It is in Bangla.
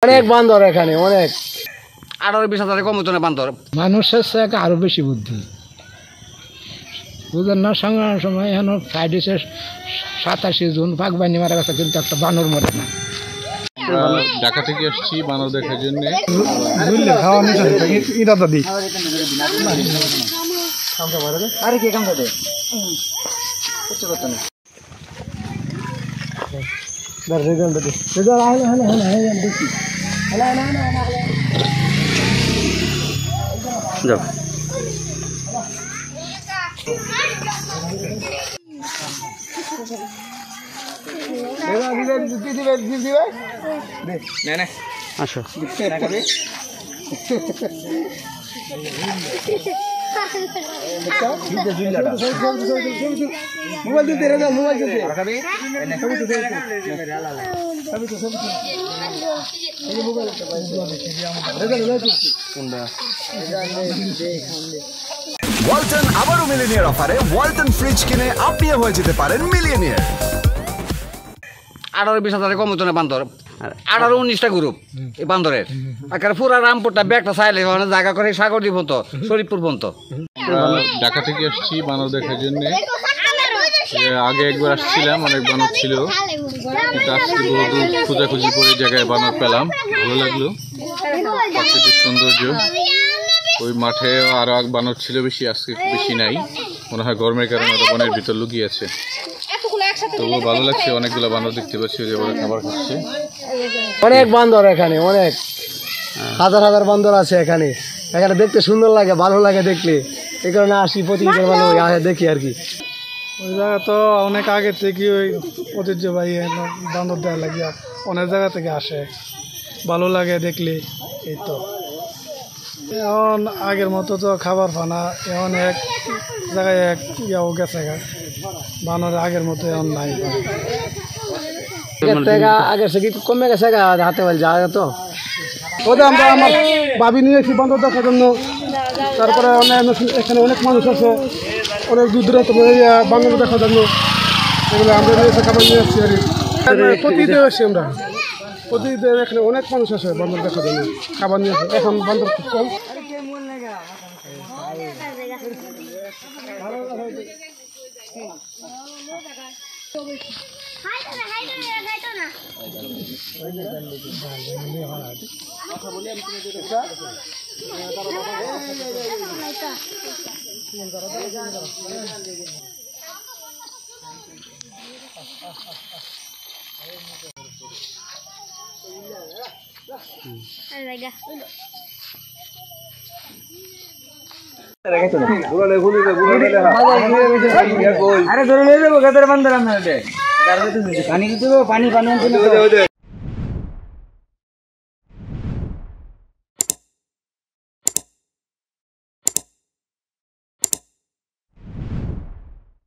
অনেক বান্দর এখানে, অনেক 18-20 কম হতো না বান্দর। মানুষের থেকে আরো বেশি বুদ্ধি বুঝেন না। সংগ্রামের সময় এখন ফ্রাইডে 27 জুন বাঘবানি মারা গেছে, কিন্তু একটা বানর মরে না। ঢাকা থেকে আসছি বানর দেখার জন্য। আসো ওয়ালটন আবারও মিলিনিয়ার অফারে ওয়ালটন ফ্রিজ কিনে আপনিও হয়ে যেতে পারেন মিলিয়নিয়ার। 18-20 কম হতো না বান্দর। 18-19টা গ্রুপ এই বান্দরের। আর পুরা রামপুরটা ব্যাগটা চাইলে জায়গা করে সাগরদ্বীপ পর্যন্ত, শরীফপুর পর্যন্ত। ঢাকা থেকে আসছি বানর দেখার জন্য। আগে একবার আসছিলাম, অনেক বানর ছিল, কিন্তু আজকে বহুদূর খোঁজাখুঁজি করে জায়গায় বানর পেলাম, ভালো লাগলো। প্রাকৃতিক সৌন্দর্য। ওই মাঠে আরো এক বানর ছিল বেশি, আজকে বেশি নাই, মনে হয় গরমের কারণে ওরা বনের ভিতর লুকিয়ে আছে। তবুও ভালো লাগছে, অনেকগুলো বানর দেখতে পাচ্ছি, ওরা খাবার খাচ্ছে। অনেক বান্দর এখানে, অনেক হাজার হাজার বান্দর আছে এখানে। এখানে দেখতে সুন্দর লাগে, ভালো লাগে দেখলে, এই কারণে আসি প্রতিদিন, ভালো দেখি আর কি। ওই জায়গা তো অনেক আগে থেকে ওই ঐতিহ্যবাহী বান্দর দেওয়া লাগিয়া অনেক জায়গা থেকে আসে, ভালো লাগে দেখলে। এই তো এখন আগের মতো তো খাবার ফানা এখন এক জায়গায় এক ইয়াও গেছে, বানর আগের মতো এখন নাই। আগের থেকে কমে গেছে হাতে বল জায়গা তো। ওদের আমরা আমার ভাবি নিয়েছি বান্দর দেখার জন্য। তারপরে এখানে অনেক মানুষ আছে, অনেক দূর দূরান্ত বান্দর দেখার জন্য। এগুলো আমরা নিয়েছি, খাবার নিয়ে আসছি আর প্রতিদিন আসছি আমরা, প্রতিদিন এখানে অনেক মানুষ আছে বান্দর দেখার জন্য, খাবার নিয়ে আসে। এখন বান্দর খুব কম। আরে ধরে নিয়ে যাবো গাছের বান্দর, আমরা পানি দিতে পানি